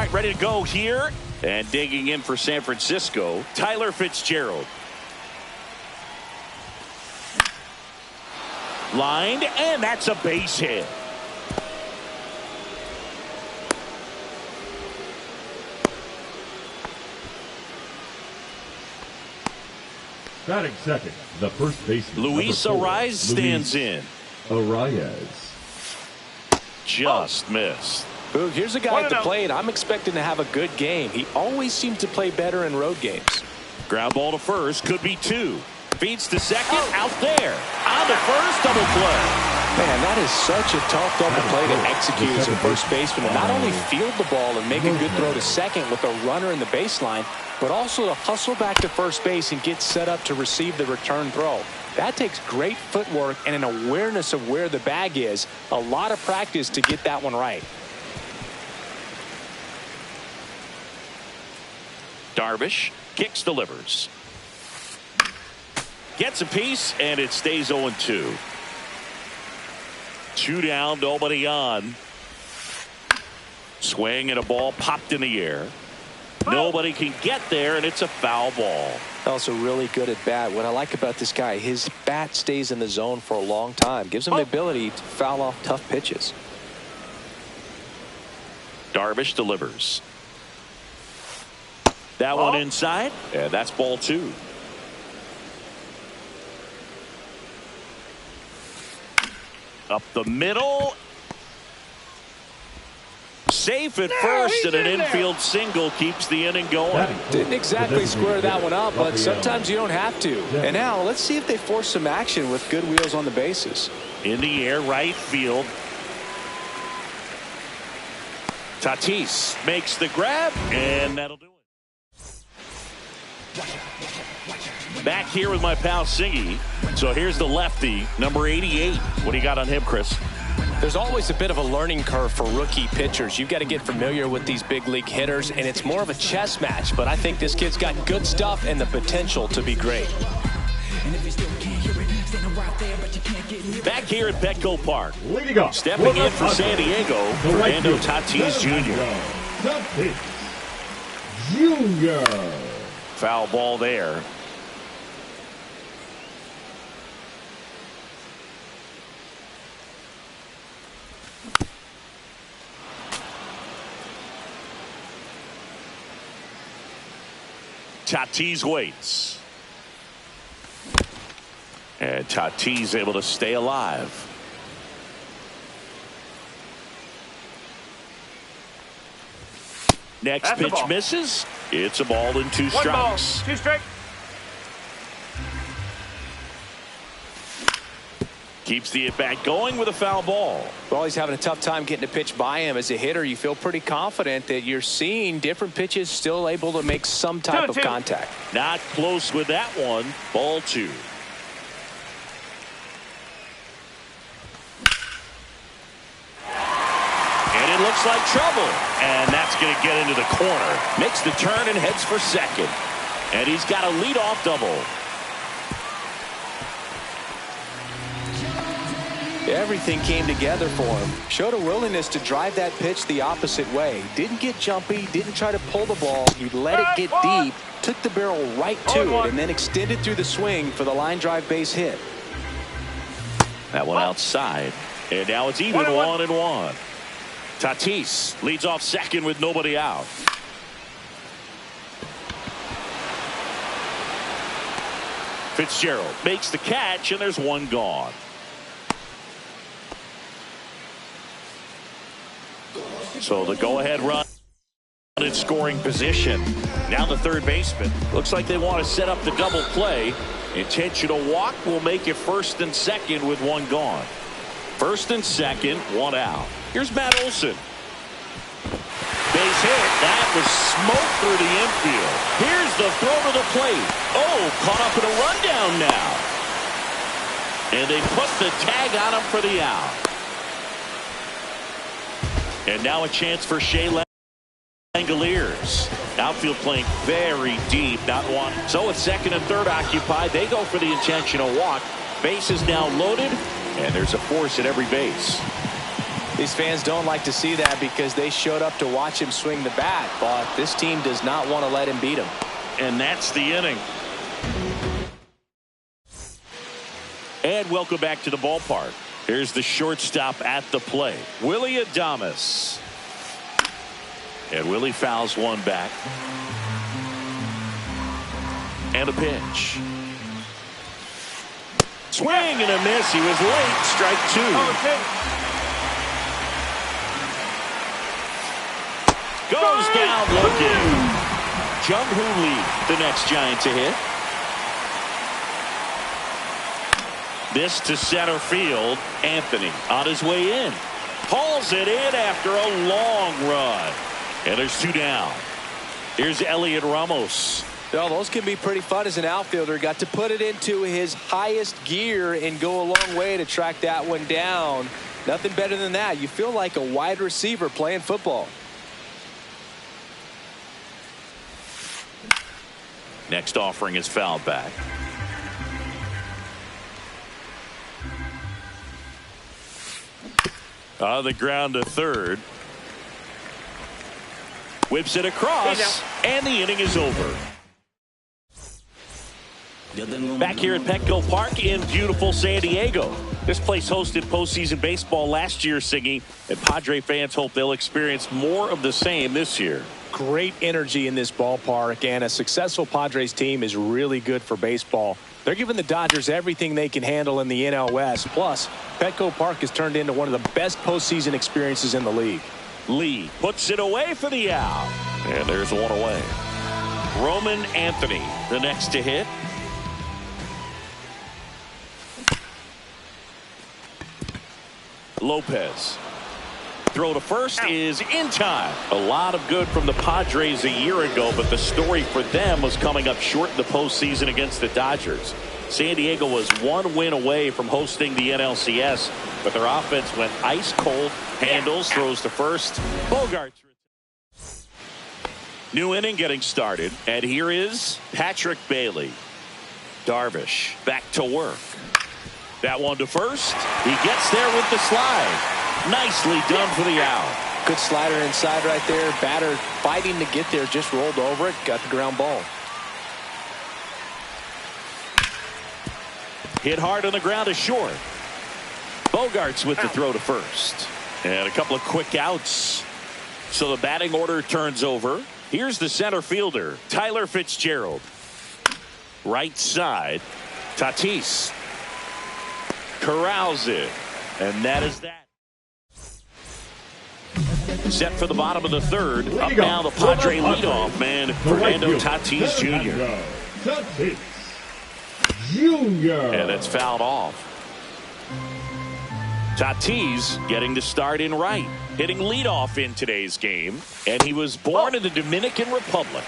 right, ready to go here. And digging in for San Francisco, Tyler Fitzgerald. Lined, and that's a base hit. Batting second, the first baseman. Luis Arraez stands in. Arraez. Just missed. Boog, here's a guy at the plate. I'm expecting to have a good game. He always seems to play better in road games. Ground ball to first, could be two. Feeds to second, out there. On to first, double play. Man, that is such a tough double play to execute as a first baseman. And not only field the ball and make a good throw to second with a runner in the baseline, but also to hustle back to first base and get set up to receive the return throw. That takes great footwork and an awareness of where the bag is. A lot of practice to get that one right. Darvish kicks, delivers. Gets a piece, and it stays 0-2. 2 down, nobody on. Swing and a ball popped in the air. Nobody can get there, and it's a foul ball. Also really good at bat. What I like about this guy, his bat stays in the zone for a long time. Gives him the ability to foul off tough pitches. Darvish delivers. That one inside, and that's ball 2. Up the middle. Safe at first, and an infield single keeps the inning going. Didn't exactly square that one up, but sometimes you don't have to. And now let's see if they force some action with good wheels on the bases. In the air, right field. Tatis makes the grab, and that'll do it. Back here with my pal Singy. So here's the lefty, number 88. What do you got on him, Chris? There's always a bit of a learning curve for rookie pitchers. You've got to get familiar with these big league hitters, and it's more of a chess match. But I think this kid's got good stuff and the potential to be great. Back here at Petco Park. Leading stepping in for San Diego, Fernando Tatis Jr. Tatis Jr. Foul ball there. Tatis waits. And Tatis able to stay alive. Next pitch misses. It's a ball and 2 strikes. 2 strikes. Keeps the at-bat going with a foul ball. Well, he's having a tough time getting a pitch by him. As a hitter, you feel pretty confident that you're seeing different pitches still able to make some type of contact. Not close with that one. Ball 2. And it looks like trouble. And that's going to get into the corner. Makes the turn and heads for second. And he's got a leadoff double. Everything came together for him. Showed a willingness to drive that pitch the opposite way. Didn't get jumpy, didn't try to pull the ball. He let it get deep, took the barrel right to it, and then extended through the swing for the line drive base hit. That one outside. And now it's even 1-1. Tatis leads off second with nobody out. Fitzgerald makes the catch, and there's one gone. So the go-ahead run in scoring position. Now the third baseman. Looks like they want to set up the double play. Intentional walk will make it first and second with one gone. First and second, one out. Here's Matt Olson. Base hit. That was smoke through the infield. Here's the throw to the plate. Oh, caught up in a rundown now. And they put the tag on him for the out. And now a chance for Shea Langoliers. Outfield playing very deep, not one. So with second and third occupied, they go for the intentional walk. Base is now loaded, and there's a force at every base. These fans don't like to see that because they showed up to watch him swing the bat, but this team does not want to let him beat him. And that's the inning. And welcome back to the ballpark. Here's the shortstop at the plate, Willy Adames. And Willie fouls one back. And a pitch. Swing and a miss. He was late. Strike two. Goes down looking. Jung-Hoo Lee, the next Giant to hit. This to center field. Anthony on his way in. Hauls it in after a long run. And there's two down. Here's Elliot Ramos. Well, those can be pretty fun as an outfielder. Got to put it into his highest gear and go a long way to track that one down. Nothing better than that. You feel like a wide receiver playing football. Next offering is fouled back. On the ground to third. Whips it across, and the inning is over. Back here at Petco Park in beautiful San Diego. This place hosted postseason baseball last year, Siggy, and Padre fans hope they'll experience more of the same this year. Great energy in this ballpark, and a successful Padres team is really good for baseball. They're giving the Dodgers everything they can handle in the NL West. Plus, Petco Park has turned into one of the best postseason experiences in the league. Lee puts it away for the out. And there's one away. Roman Anthony, the next to hit. Lopez. Throw to first is in time. A lot of good from the Padres a year ago, but the story for them was coming up short in the postseason against the Dodgers. San Diego was one win away from hosting the NLCS, but their offense went ice cold. Handles, throws to first. Bogaerts. New inning getting started, and here is Patrick Bailey. Darvish back to work. That one to first. He gets there with the slide. Nicely done for the out. Good slider inside right there. Batter fighting to get there, just rolled over it, got the ground ball. Hit hard on the ground is short. Bogaerts with the throw to first. And a couple of quick outs. So the batting order turns over. Here's the center fielder, Tyler Fitzgerald. Right side, Tatis. Corrals it. And that is that. Set for the bottom of the third. Up now the Padre leadoff man, Fernando Tatis Jr. Tatis Jr. And it's fouled off. Tatis getting the start in right, hitting leadoff in today's game, and he was born in the Dominican Republic.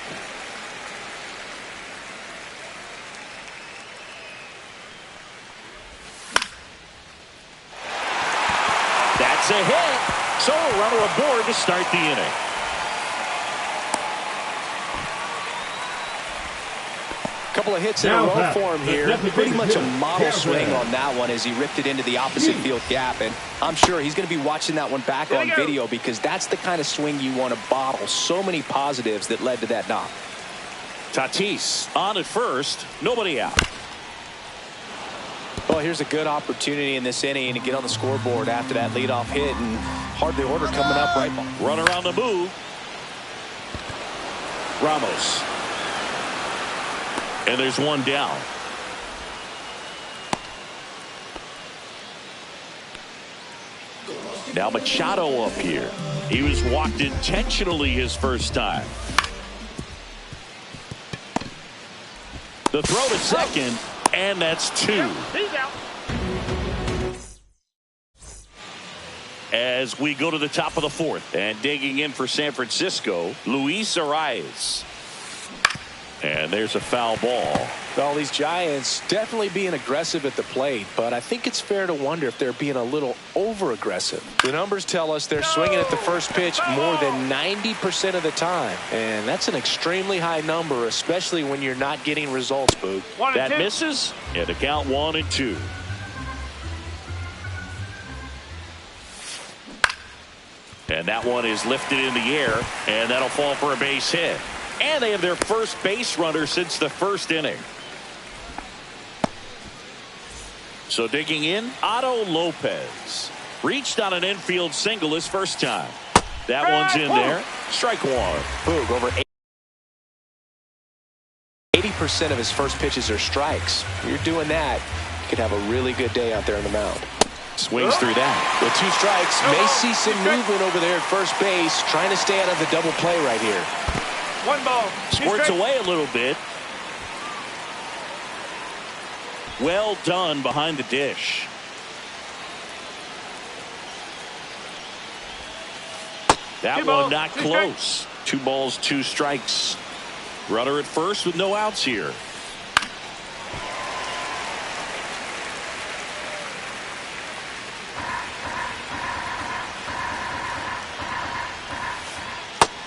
That's a hit. So a runner aboard to start the inning. Couple of hits in a row for him here. Pretty much a model swing on that one as he ripped it into the opposite field gap. And I'm sure he's going to be watching that one back on video because that's the kind of swing you want to bottle. So many positives that led to that knock. Tatis on at first. Nobody out. Well, here's a good opportunity in this inning to get on the scoreboard after that leadoff hit. And hardly order coming up right. Runner on the move. Ramos. And there's one down. Now Machado up here. He was walked intentionally his first time. The throw to second, and that's two. He's out. As we go to the top of the fourth, and digging in for San Francisco, Luis Arias. And there's a foul ball. Well, these Giants definitely being aggressive at the plate, but I think it's fair to wonder if they're being a little over-aggressive. The numbers tell us they're swinging at the first pitch more than 90% of the time, and that's an extremely high number, especially when you're not getting results, Boog. That misses, and the count 1-2. And that one is lifted in the air, and that'll fall for a base hit. And they have their first base runner since the first inning. So digging in, Otto Lopez. Reached on an infield single his first time. That one's in there. Strike one. Boog, over 80% of his first pitches are strikes. You're doing that, you could have a really good day out there on the mound. Swings through that. With 2 strikes, may see some movement over there at first base, trying to stay out of the double play right here. 1 ball. Squirts away a little bit. Well done behind the dish. That one not close. 2 balls, 2 strikes. Runner at first with no outs here.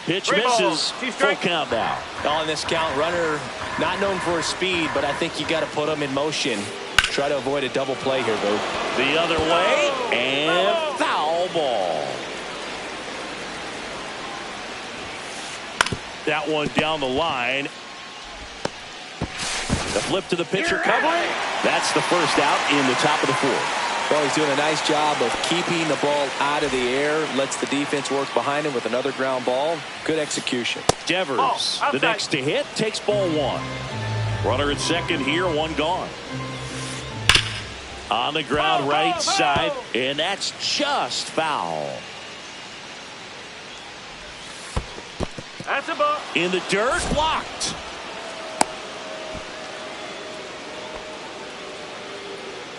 Pitch misses. Full count now. On this count, runner not known for his speed, but I think you got to put him in motion. Try to avoid a double play here, Boo. The other way, and foul ball. That one down the line. The flip to the pitcher covering. That's the first out in the top of the 4th. Well, he's doing a nice job of keeping the ball out of the air. Lets the defense work behind him with another ground ball. Good execution. Devers, the next to hit, takes ball 1. Runner at second here, 1 gone. On the ground right side, and that's just foul. That's a ball. In the dirt, blocked.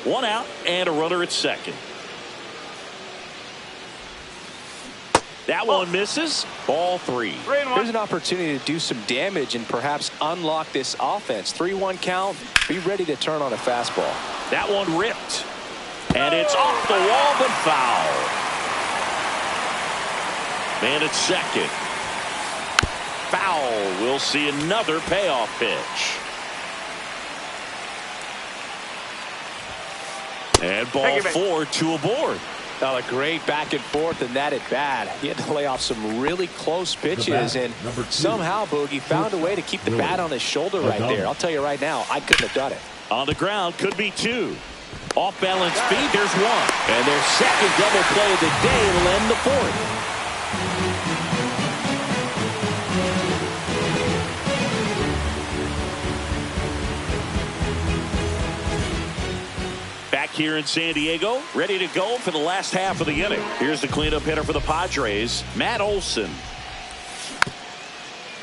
One out and a runner at second. That one misses. Ball 3. Here's an opportunity to do some damage and perhaps unlock this offense. 3-1 count. Be ready to turn on a fastball. That one ripped. And it's off the wall, but foul. Man at second. Foul. We'll see another payoff pitch. And ball 4, 2 aboard. Now a great back and forth in that at bat. He had to lay off some really close pitches, and somehow Boogie found a way to keep the bat on his shoulder right there. I'll tell you right now, I couldn't have done it. On the ground, could be 2. Off balance speed, there's 1. And their second double play of the day will end the 4th. Back here in San Diego, ready to go for the last half of the inning. Here's the cleanup hitter for the Padres, Matt Olson.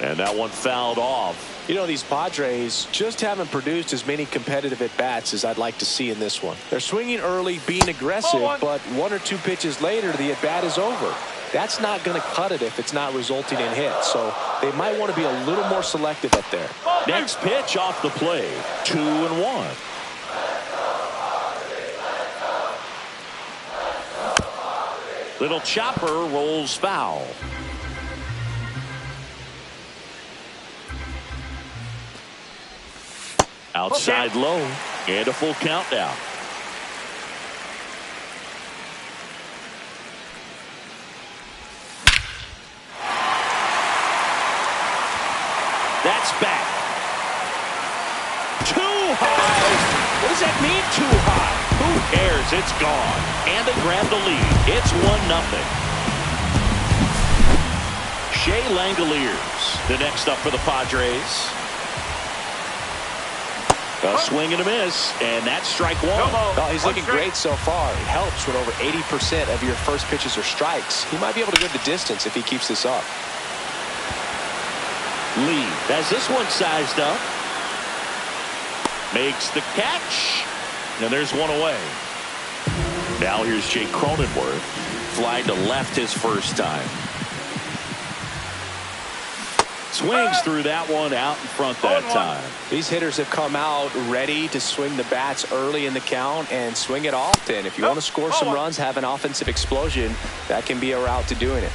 And that one fouled off. You know, these Padres just haven't produced as many competitive at-bats as I'd like to see in this one. They're swinging early, being aggressive, but 1 or 2 pitches later, the at-bat is over. That's not going to cut it if it's not resulting in hits. So they might want to be a little more selective up there. Next pitch off the play, 2-1. Little chopper rolls foul. Outside low, and a full count now. That's back. Too high. What does that mean, too high? Who cares? It's gone. And they grab the lead. It's 1-0. Shea Langoliers, the next up for the Padres. A swing and a miss, and that's strike 1. Oh, he's looking great so far. It helps when over 80% of your first pitches are strikes. He might be able to go the distance if he keeps this up. Lee has this one sized up. Makes the catch. And there's one away. Now here's Jake Cronenworth. Fly to left his first time. Swings through that one out in front that time. These hitters have come out ready to swing the bats early in the count and swing it often. If you want to score some runs, have an offensive explosion, that can be a route to doing it.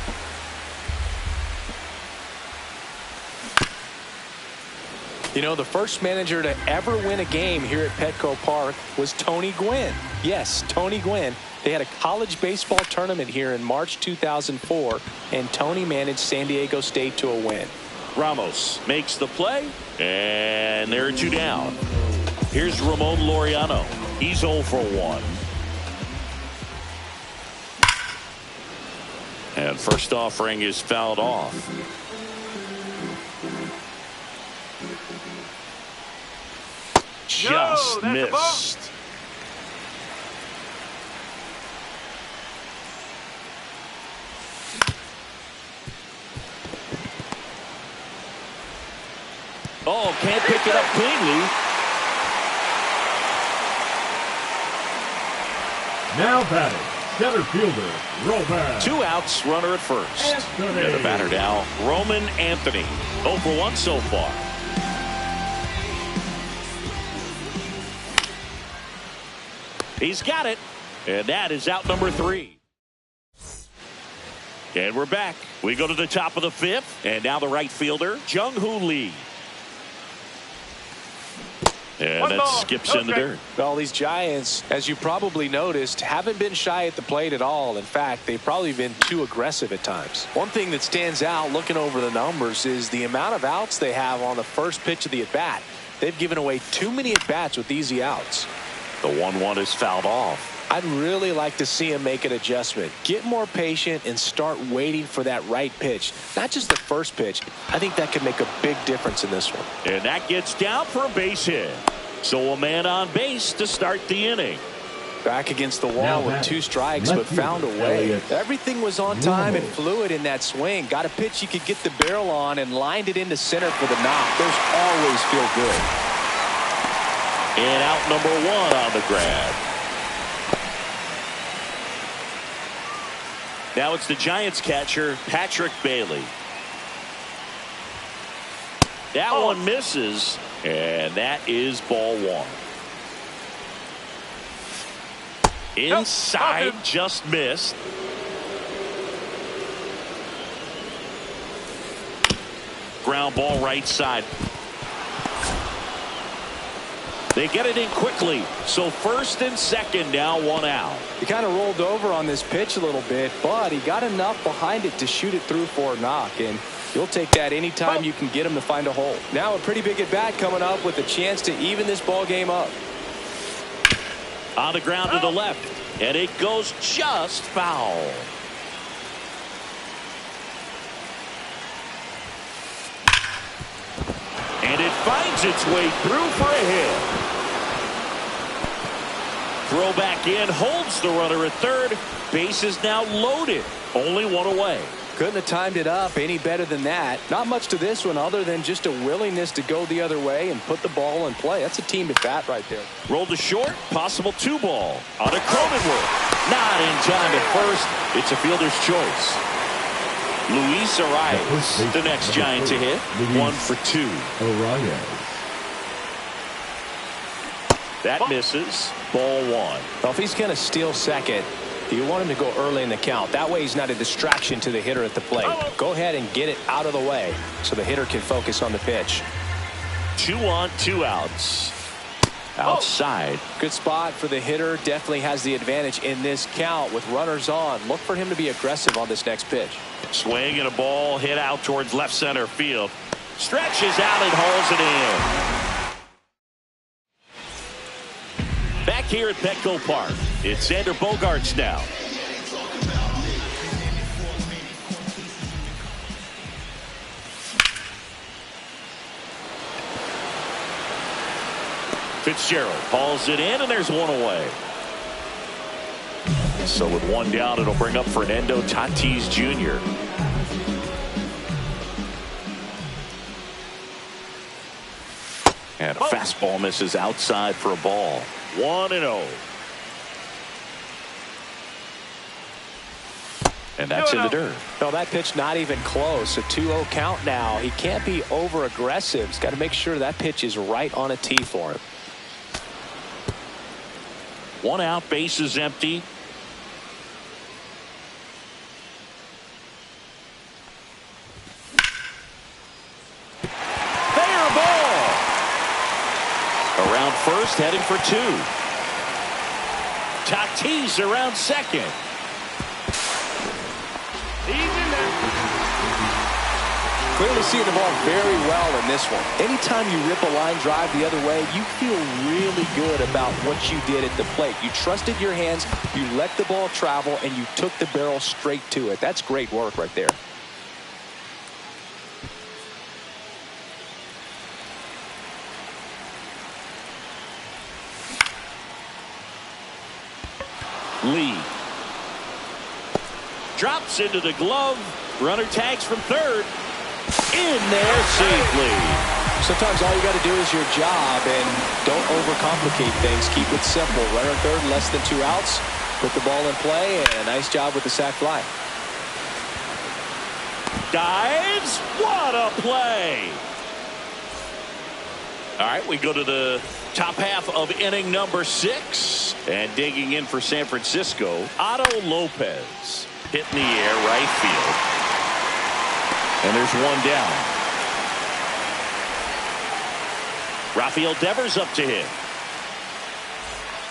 You know, the first manager to ever win a game here at Petco Park was Tony Gwynn. Yes, Tony Gwynn. They had a college baseball tournament here in March 2004, and Tony managed San Diego State to a win. Ramos makes the play, and there are 2 down. Here's Ramon Laureano. He's 0 for 1. And first offering is fouled off. Just missed. Oh, can't pick it up cleanly. Now batting, center fielder, Roman. 2 outs, runner at first. Anthony. And the batter now, Roman Anthony. 0 for 1 so far. He's got it. And that is out number 3. And we're back. We go to the top of the 5th. And now the right fielder, Jung-Hoo Lee. And that skips in the dirt. Well, these Giants, as you probably noticed, haven't been shy at the plate at all. In fact, they've probably been too aggressive at times. One thing that stands out looking over the numbers is the amount of outs they have on the first pitch of the at-bat. They've given away too many at-bats with easy outs. The 1-1 is fouled off. I'd really like to see him make an adjustment. Get more patient and start waiting for that right pitch. Not just the first pitch. I think that could make a big difference in this one. And that gets down for a base hit. So a man on base to start the inning. Back against the wall with 2 strikes, but found a way. Everything was on time and fluid in that swing. Got a pitch you could get the barrel on and lined it into center for the knock. Those always feel good. And out number 1 on the grab. Now it's the Giants catcher, Patrick Bailey. That one misses, and that is ball 1. Inside, just missed. Ground ball right side. They get it in quickly. So first and second, now 1 out. He kind of rolled over on this pitch a little bit, but he got enough behind it to shoot it through for a knock. And you'll take that anytime you can get him to find a hole. Now a pretty big at bat coming up with a chance to even this ball game up. On the ground to the left, and it goes just foul. And it finds its way through for a hit. Throw back in, holds the runner at third. Base is now loaded. Only 1 away. Couldn't have timed it up any better than that. Not much to this one other than just a willingness to go the other way and put the ball in play. That's a team at bat right there. Rolled to short, possible 2 ball. On a Cronenworth. Not in time at first. It's a fielder's choice. Luis Arias, the next Giant to hit. 1 for 2. Arias. That misses. Ball 1. Well, if he's going to steal second, you want him to go early in the count. That way he's not a distraction to the hitter at the plate. Go ahead and get it out of the way so the hitter can focus on the pitch. 2 on, 2 outs. Outside. Good spot for the hitter. Definitely has the advantage in this count with runners on. Look for him to be aggressive on this next pitch. Swing and a ball hit out towards left center field. Stretches out and hauls it in. Back here at Petco Park, it's Xander Bogaerts now. Fitzgerald hauls it in, and there's 1 away. So with 1 down, it'll bring up Fernando Tatis Jr. And a fastball misses outside for a ball. 1-0. And that's in the dirt. No, that pitch not even close. A 2-0 count now. He can't be over aggressive. He's got to make sure that pitch is right on a tee for him. 1 out, base is empty. Fair ball. first, heading for two. Tatis around second. Clearly seeing the ball very well in this one. Anytime you rip a line drive the other way, you feel really good about what you did at the plate. You trusted your hands, you let the ball travel, and you took the barrel straight to it. That's great work right there. Lee drops into the glove. Runner tags from third. In there safely. Sometimes all you got to do is your job and don't overcomplicate things. Keep it simple. Runner third, less than 2 outs. Put the ball in play, and a nice job with the sac fly. Dives. What a play. All right, we go to the top half of inning number 6. And digging in for San Francisco, Otto Lopez. Hit in the air, right field. And there's one down. Rafael Devers up to hit.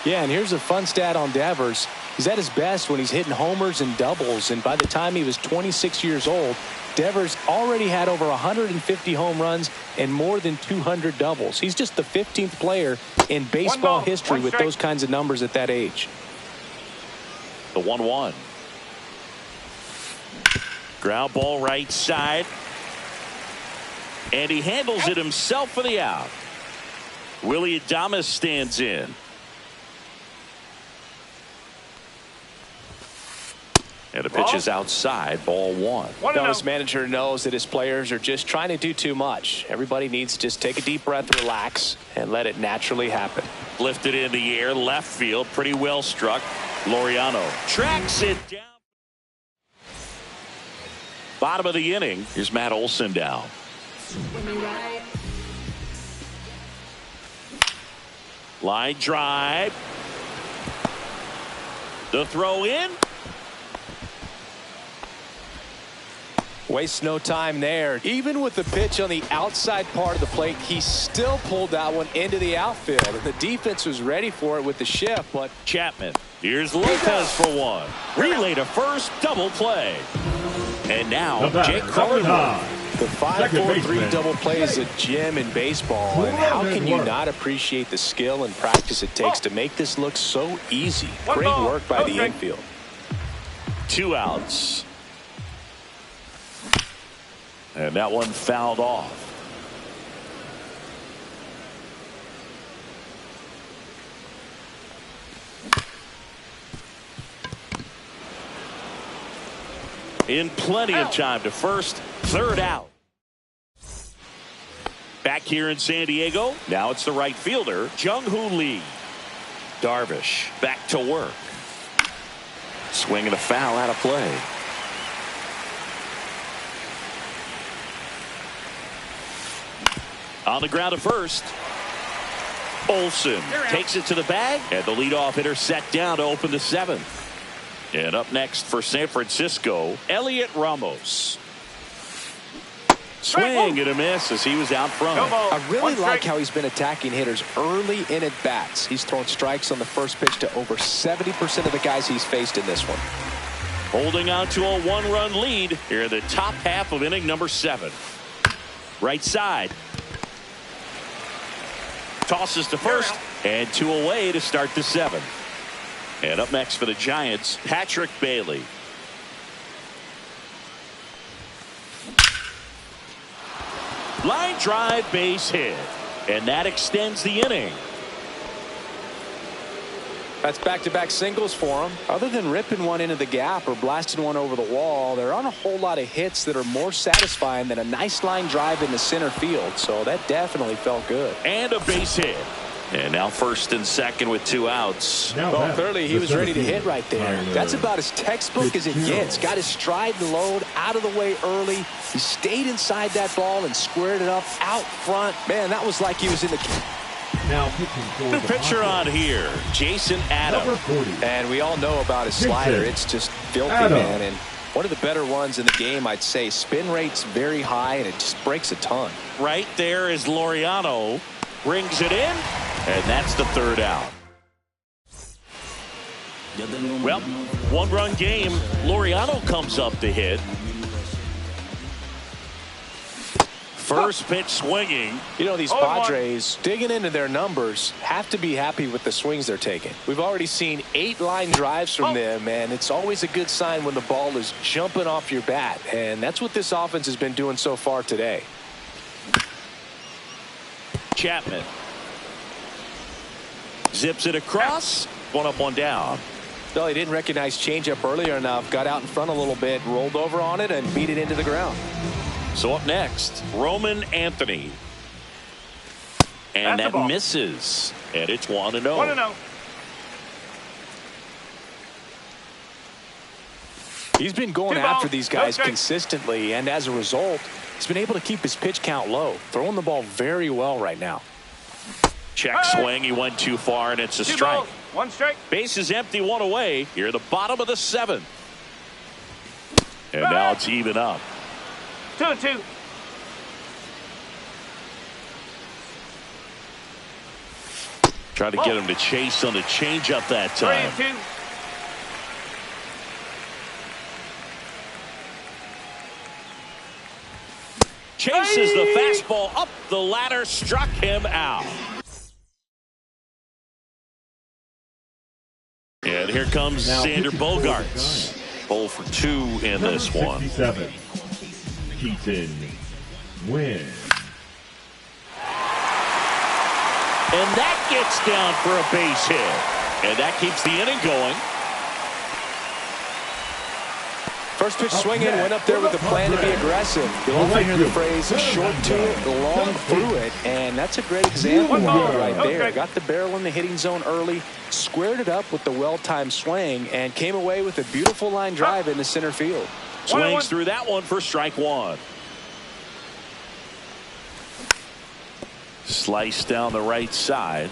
Yeah, and here's a fun stat on Devers. He's at his best when he's hitting homers and doubles. And by the time he was 26 years old, Devers already had over 150 home runs and more than 200 doubles. He's just the 15th player in baseball history with those kinds of numbers at that age. The 1-1. Ground ball right side. And he handles it himself for the out. Willy Adames stands in. And the pitch is outside, ball 1. This manager knows that his players are just trying to do too much. Everybody needs to just take a deep breath, relax, and let it naturally happen. Lifted in the air, left field, pretty well struck. Laureano tracks it down. Bottom of the inning, here's Matt Olson down. Line drive. The throw in. Wastes no time there. Even with the pitch on the outside part of the plate, he still pulled that one into the outfield. And the defense was ready for it with the shift, but Chapman. Here's Lopez for one. Relay to first, double play. And now Jake Cronenworth. The 5-4-3 double play is a gem in baseball. And how can you not appreciate the skill and practice it takes to make this look so easy? Great work by the infield. 2 outs. And that one fouled off. In plenty of time to first, third out. Back here in San Diego, now it's the right fielder, Jung-Hoo Lee. Darvish back to work. Swinging a foul out of play. On the ground at first. Olson takes it to the bag, and the leadoff hitter set down to open the 7th. And up next for San Francisco, Elliot Ramos. Swing and a miss as he was out front. I really like how he's been attacking hitters early in at bats. He's thrown strikes on the first pitch to over 70% of the guys he's faced in this one. Holding on to a 1-run lead here in the top half of inning number 7. Right side. Tosses to first and 2 away to start the 7th. And up next for the Giants, Patrick Bailey. Line drive, base hit. And that extends the inning. That's back-to-back singles for him. Other than ripping one into the gap or blasting one over the wall, there aren't a whole lot of hits that are more satisfying than a nice line drive in the center field. So that definitely felt good. And a base hit. And now first and second with 2 outs. Well, clearly he was ready to hit right there. That's about as textbook as it gets. Got his stride and load out of the way early. He stayed inside that ball and squared it up out front. Man, that was like he was in the... Now pitching for the pitcher on here, Jason Adams. And we all know about his slider. It's just filthy, man. And one of the better ones in the game, I'd say. Spin rate's very high, and it just breaks a ton. Right there is Laureano. Brings it in. And that's the third out. Well, one-run game. Laureano comes up to hit. First pitch swinging. You know, these Padres, digging into their numbers, have to be happy with the swings they're taking. We've already seen 8 line drives from them, and it's always a good sign when the ball is jumping off your bat. And that's what this offense has been doing so far today. Chapman zips it across. One up, one down. No, he didn't recognize changeup earlier enough. Got out in front a little bit, rolled over on it, and beat it into the ground. So up next, Roman Anthony. And that misses. And it's 1-0. 1-0. He's been going after these guys consistently, and as a result, he's been able to keep his pitch count low, throwing the ball very well right now. Check swing. He went too far, and it's a strike. Balls, 1 strike. Base is empty, 1 away. Here at the bottom of the 7th. And now it's even up. 2-2. Trying to get him to chase on the changeup that time. 3-2. Chases the fastball up the ladder, struck him out. And here comes Xander Bogaerts. 0 for 2 in this one. 67. Keaton wins. And that gets down for a base hit. And that keeps the inning going. First pitch swinging, went up there with a plan to be aggressive. You'll often hear the phrase, short to it, long through it, and that's a great example of it right there. Got the barrel in the hitting zone early, squared it up with the well-timed swing, and came away with a beautiful line drive into center field. Swings through that one for strike 1. Slice down the right side.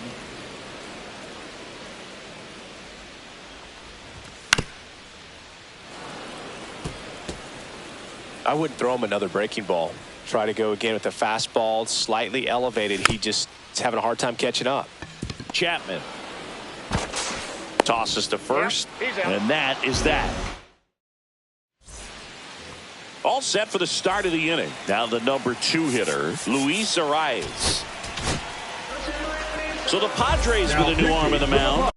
I wouldn't throw him another breaking ball. Try to go again with the fastball, slightly elevated. He just is having a hard time catching up. Chapman tosses to first, and that is that. All set for the start of the inning. Now the number 2 hitter, Luis Arraez. So the Padres with a new arm in the mound.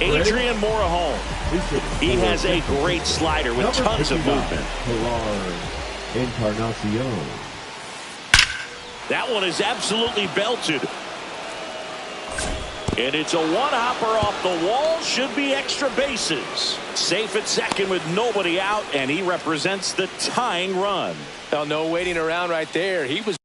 Adrian Morejon. He has a great slider with tons of movement. Encarnacion. That one is absolutely belted. And it's a one-hopper off the wall. Should be extra bases. Safe at second with nobody out, and he represents the tying run. Well, no waiting around right there. He was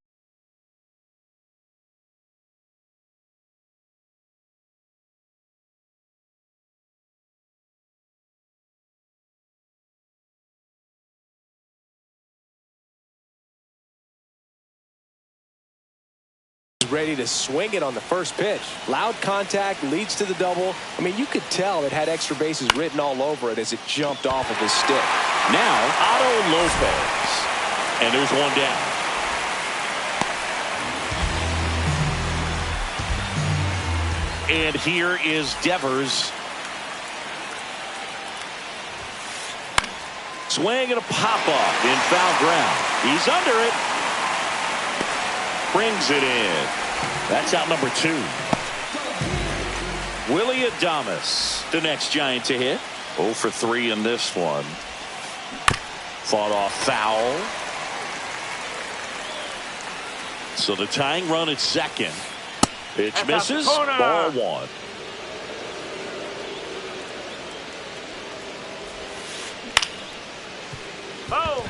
ready to swing it on the first pitch. Loud contact leads to the double. I mean, you could tell it had extra bases written all over it as it jumped off of his stick. Now Otto Lopez, and there's one down. And here is Devers. Swing and a pop up in foul ground. He's under it. Brings it in. That's out number 2. Willy Adames, the next Giant to hit. 0 for 3 in this one. Fought off foul. So the tying run at second. Pitch misses. Ball 1. Oh.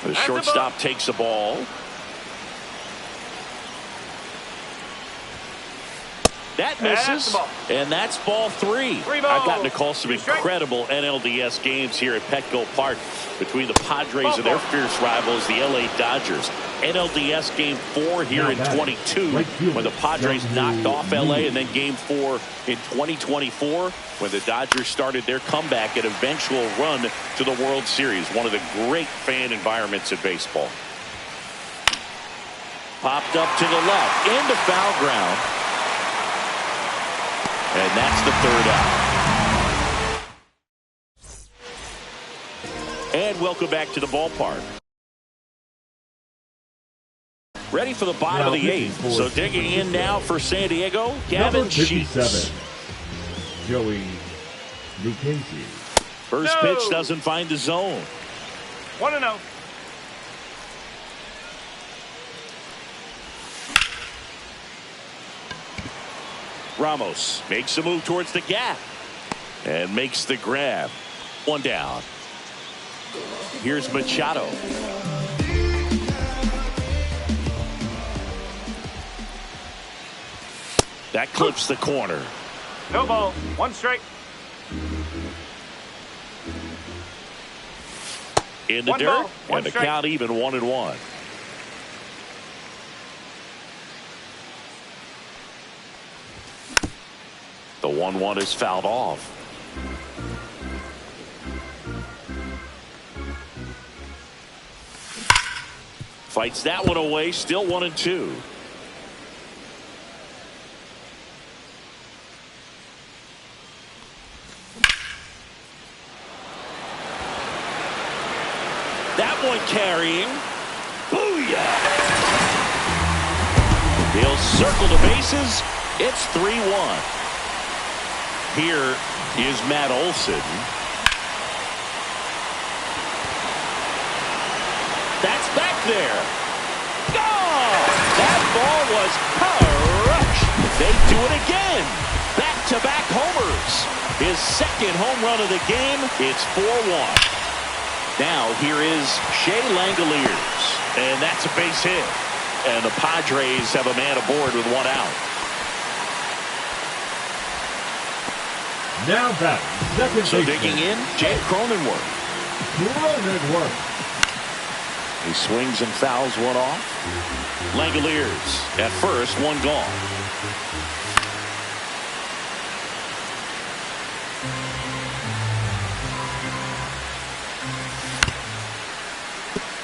The shortstop takes the ball. That That's misses, the ball. and that's ball 3. Three I've gotten to balls. call some Strike. incredible NLDS games here at Petco Park between the Padres and their fierce rivals, the LA Dodgers. NLDS Game 4 here in 22 when the Padres knocked off LA, and then Game 4 in 2024 when the Dodgers started their comeback and eventual run to the World Series. One of the great fan environments in baseball. Popped up to the left into foul ground. And that's the 3rd out. And welcome back to the ballpark. Ready for the bottom of the 8th. So digging in now for San Diego, Gavin Sheets. Joey Lucchesi. First pitch doesn't find the zone. 1-0. Ramos makes a move towards the gap and makes the grab. 1 down. Here's Machado. That clips the corner. No ball. 1 strike. In the One dirt, ball, one and the strike. count even 1-1. The 1-1 is fouled off. Fights that one away, still 1-2. That one carrying. Booyah! He'll circle the bases. It's 3-1. Here is Matt Olson. That's back there. Oh! That ball was crushed. They do it again. Back-to-back homers. His 2nd home run of the game. It's 4-1. Now here is Shea Langoliers. And that's a base hit. And the Padres have a man aboard with 1 out. Now batting, second So baseman. digging in, Jake Cronenworth. Cronenworth. He swings and fouls one off. Langoliers at first, 1 gone.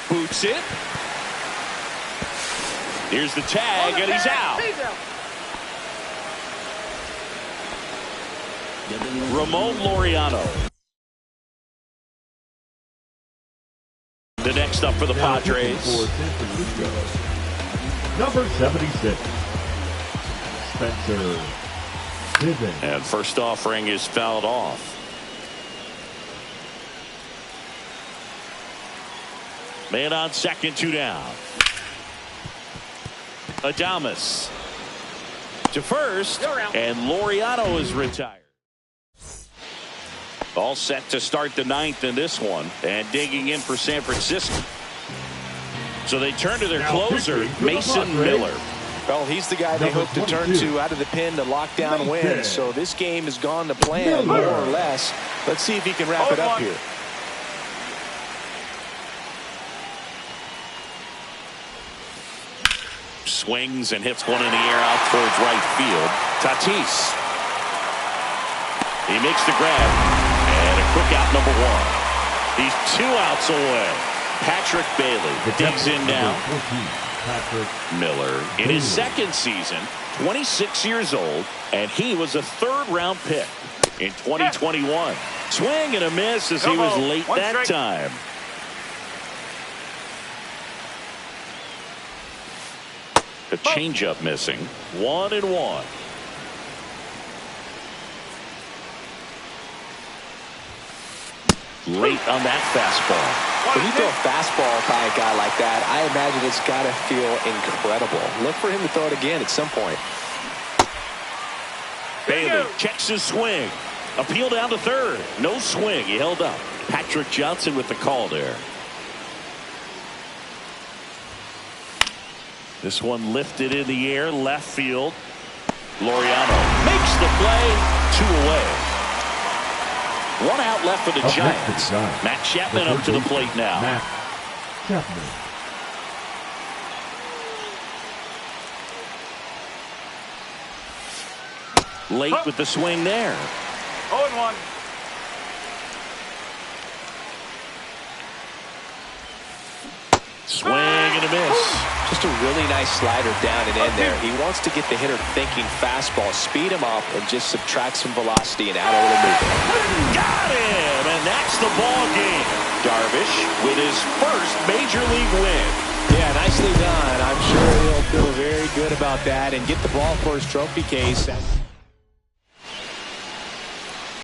Boots it. Here's the tag, and he's out. Ramon Laureano. The next up for the Now Padres. for San Francisco. Number 76. Spencer Steven. And first offering is fouled off. Man on second, 2 down. Adames to first, and Laureano is retired. All set to start the 9th in this one, and digging in for San Francisco. So they turn to their Now closer, pitching for the Mason Padres. Miller. Well, he's the guy they Number hope to turn 22. to out of the pen to lock down Mason. wins. So this game has gone to plan, Miller. more or less. Let's see if he can wrap it up here. Swings and hits one in the air out towards right field. Tatis. He makes the grab. And a quick out, number 1. He's 2 outs away. Patrick Bailey digs in now. Number 14, Patrick Miller in his 2nd season, 26 years old, and he was a 3rd-round pick in 2021. Swing and a miss as he was late One that strike. time. A changeup missing. 1-1. Late on that fastball. When you throw a fastball by a guy like that, I imagine it's got to feel incredible. Look for him to throw it again at some point. Bailey checks his swing. Appeal down to 3rd. No swing. He held up. Patrick Johnson with the call there. This one lifted in the air, left field. Laureano makes the play, 2 away. 1 out left for the Giants. Matt Chapman up to the plate now. Matt Chapman. Late with the swing there. 0-1. Swing and a miss. Just a really nice slider down and in there. He wants to get the hitter thinking fastball, speed him up, and just subtract some velocity and add a little movement. Got him, and that's the ball game. Darvish with his first major league win. Yeah, nicely done. I'm sure he'll feel very good about that and get the ball for his trophy case.